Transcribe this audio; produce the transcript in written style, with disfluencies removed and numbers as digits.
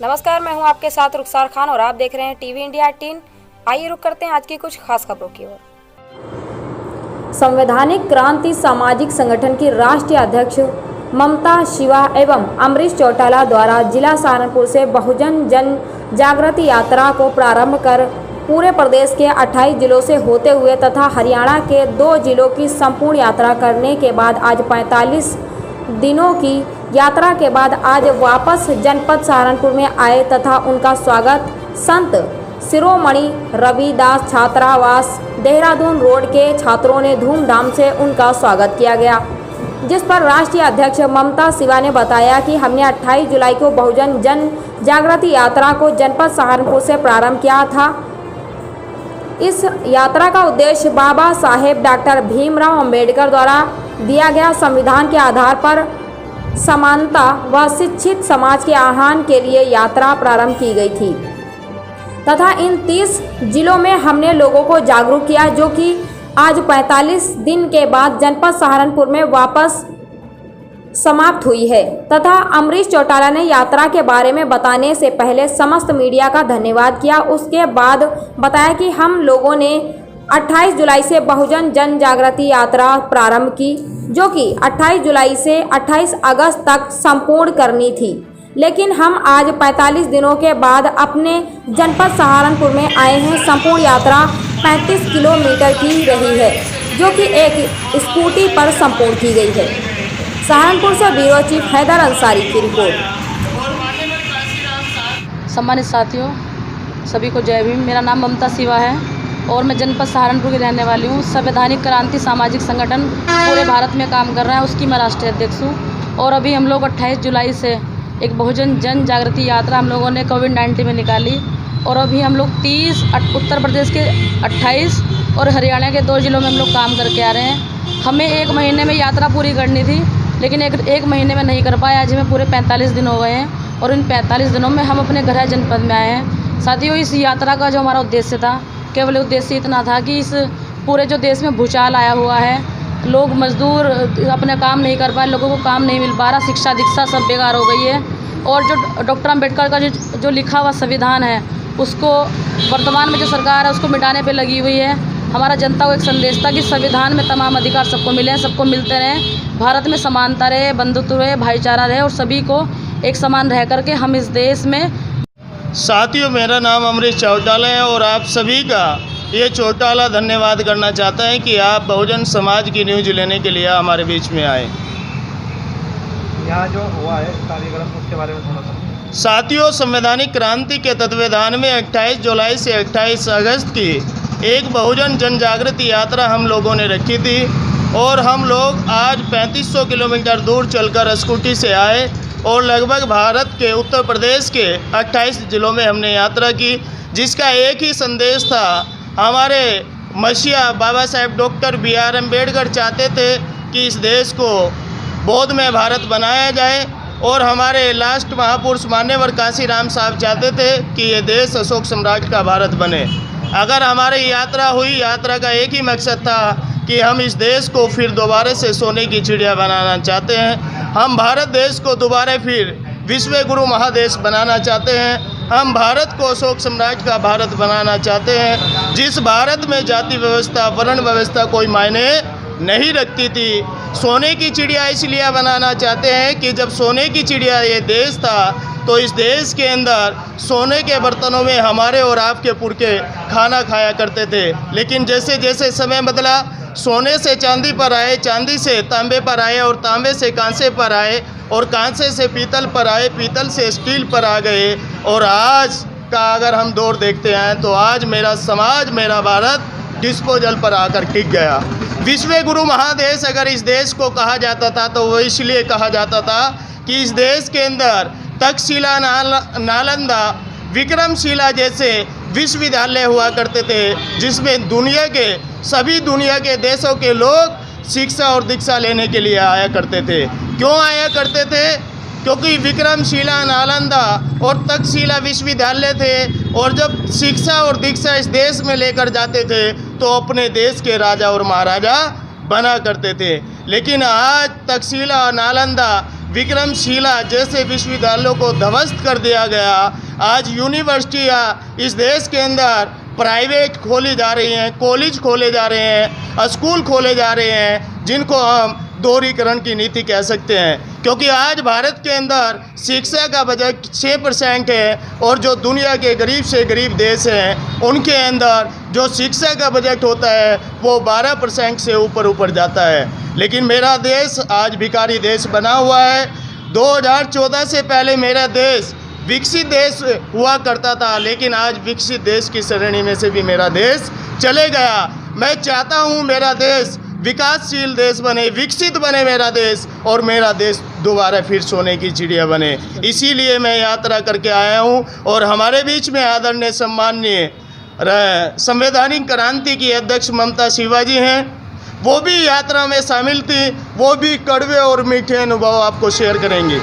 नमस्कार, मैं हूं आपके साथ रुखसार खान और आप देख रहे हैं टीवी इंडिया 18। आइए रुक करते हैं आज की कुछ खास खबरों की ओर। संवैधानिक क्रांति सामाजिक संगठन की राष्ट्रीय अध्यक्ष ममता शिवा एवं अमरीश चौटाला द्वारा जिला सहारनपुर से बहुजन जन जागृति यात्रा को प्रारंभ कर पूरे प्रदेश के 28 जिलों से होते हुए तथा हरियाणा के 2 जिलों की संपूर्ण यात्रा करने के बाद आज 45 दिनों की यात्रा के बाद आज वापस जनपद सहारनपुर में आए तथा उनका स्वागत संत शिरोमणि रविदास छात्रावास देहरादून रोड के छात्रों ने धूमधाम से उनका स्वागत किया गया, जिस पर राष्ट्रीय अध्यक्ष ममता शिवा ने बताया कि हमने 28 जुलाई को बहुजन जन जागृति यात्रा को जनपद सहारनपुर से प्रारंभ किया था। इस यात्रा का उद्देश्य बाबा साहेब डॉक्टर भीमराव अंबेडकर द्वारा दिया गया संविधान के आधार पर समानता व शिक्षित समाज के आह्वान के लिए यात्रा प्रारंभ की गई थी तथा इन 30 जिलों में हमने लोगों को जागरूक किया, जो कि आज 45 दिन के बाद जनपद सहारनपुर में वापस समाप्त हुई है। तथा अमरीश चौटाला ने यात्रा के बारे में बताने से पहले समस्त मीडिया का धन्यवाद किया। उसके बाद बताया कि हम लोगों ने 28 जुलाई से बहुजन जन जागृति यात्रा प्रारंभ की, जो कि 28 जुलाई से 28 अगस्त तक संपूर्ण करनी थी, लेकिन हम आज 45 दिनों के बाद अपने जनपद सहारनपुर में आए हैं। संपूर्ण यात्रा 35 किलोमीटर की रही है, जो कि एक स्कूटी पर संपूर्ण की गई है। सहारनपुर से ब्यूरो चीफ हैदर अंसारी की रिपोर्ट। सम्मानित साथियों, सभी को जय भीम। मेरा नाम ममता शिवा है और मैं जनपद सहारनपुर की रहने वाली हूँ। संवैधानिक क्रांति सामाजिक संगठन पूरे भारत में काम कर रहा है, उसकी मैं राष्ट्रीय अध्यक्ष हूँ। और अभी हम लोग 28 जुलाई से एक बहुजन जन जागृति यात्रा हम लोगों ने कोविड-19 में निकाली और अभी हम लोग 30 उत्तर प्रदेश के 28 और हरियाणा के 2 जिलों में हम लोग काम करके आ रहे हैं। हमें 1 महीने में यात्रा पूरी करनी थी, लेकिन एक महीने में नहीं कर पाए। आज हमें पूरे 45 दिन हो गए हैं और इन 45 दिनों में हम अपने गृह जनपद में आए हैं। साथियों, इस यात्रा का जो हमारा उद्देश्य था, केवल उद्देश्य इतना था कि इस पूरे जो देश में भूचाल आया हुआ है, लोग मजदूर अपने काम नहीं कर पाए, लोगों को काम नहीं मिल पा रहा, शिक्षा दीक्षा सब बेकार हो गई है। और जो डॉक्टर अम्बेडकर का जो लिखा हुआ संविधान है, उसको वर्तमान में जो सरकार है उसको मिटाने पे लगी हुई है। हमारा जनता को एक संदेश था कि संविधान में तमाम अधिकार सबको मिले हैं, सबको मिलते रहें, भारत में समानता रहे, बंधुत्व रहे, भाईचारा रहे और सभी को एक समान रह करके हम इस देश में। साथियों, मेरा नाम अमरीश चौटाला है और आप सभी का ये चौटाला धन्यवाद करना चाहता है कि आप बहुजन समाज की न्यूज़ लेने के लिए हमारे बीच में आए। यहाँ जो हुआ है कार्यक्रम, उसके बारे में थोड़ा सा। साथियों, संवैधानिक क्रांति के तत्वावधान में 28 जुलाई से 28 अगस्त की एक बहुजन जन जागृति यात्रा हम लोगों ने रखी थी और हम लोग आज 3500 किलोमीटर दूर चलकर स्कूटी से आए और लगभग भारत के उत्तर प्रदेश के 28 जिलों में हमने यात्रा की, जिसका एक ही संदेश था। हमारे मसीहा बाबा साहेब डॉक्टर BR अम्बेडकर चाहते थे कि इस देश को बौद्धमय भारत बनाया जाए और हमारे लास्ट महापुरुष मान्यवर कांशीराम साहब चाहते थे कि ये देश अशोक सम्राट का भारत बने। अगर हमारी यात्रा हुई, यात्रा का एक ही मकसद था कि हम इस देश को फिर दोबारा से सोने की चिड़िया बनाना चाहते हैं। हम भारत देश को दोबारा फिर विश्व गुरु महादेश बनाना चाहते हैं। हम भारत को अशोक सम्राट का भारत बनाना चाहते हैं, जिस भारत में जाति व्यवस्था, वर्ण व्यवस्था कोई मायने नहीं रखती थी। सोने की चिड़िया इसलिए बनाना चाहते हैं कि जब सोने की चिड़िया ये देश था, तो इस देश के अंदर सोने के बर्तनों में हमारे और आपके पुरखे खाना खाया करते थे। लेकिन जैसे जैसे समय बदला, सोने से चांदी पर आए, चांदी से तांबे पर आए और तांबे से कांसे पर आए और कांसे से पीतल पर आए, पीतल से स्टील पर आ गए। और आज का अगर हम दौर देखते हैं तो आज मेरा समाज, मेरा भारत डिस्पोजल पर आकर टिक गया। विश्व गुरु महादेश अगर इस देश को कहा जाता था तो वो इसलिए कहा जाता था कि इस देश के अंदर तक्षशिला, नालंदा, विक्रमशिला जैसे विश्वविद्यालय हुआ करते थे, जिसमें सभी दुनिया के देशों के लोग शिक्षा और दीक्षा लेने के लिए आया करते थे। क्यों आया करते थे? क्योंकि विक्रमशिला, नालंदा और तक्षशिला विश्वविद्यालय थे और जब शिक्षा और दीक्षा इस देश में लेकर जाते थे तो अपने देश के राजा और महाराजा बना करते थे। लेकिन आज तक्षशिला, नालंदा विक्रमशिला जैसे विश्वविद्यालयों को ध्वस्त कर दिया गया। आज यूनिवर्सिटियाँ इस देश के अंदर प्राइवेट खोली जा रही हैं, कॉलेज खोले जा रहे हैं, स्कूल खोले जा रहे हैं, जिनको हम दोहरीकरण की नीति कह सकते हैं। क्योंकि आज भारत के अंदर शिक्षा का बजट 6% है और जो दुनिया के गरीब से गरीब देश हैं उनके अंदर जो शिक्षा का बजट होता है वो 12% से ऊपर जाता है। लेकिन मेरा देश आज भिखारी देश बना हुआ है। 2014 से पहले मेरा देश विकसित देश हुआ करता था, लेकिन आज विकसित देश की श्रेणी में से भी मेरा देश चले गया। मैं चाहता हूँ मेरा देश विकासशील देश बने, विकसित बने मेरा देश, और मेरा देश दोबारा फिर सोने की चिड़िया बने। इसीलिए मैं यात्रा करके आया हूँ। और हमारे बीच में आदरणीय सम्माननीय संवैधानिक क्रांति की अध्यक्ष ममता शिवाजी हैं, वो भी यात्रा में शामिल थी। वो भी कड़वे और मीठे अनुभव आपको शेयर करेंगे।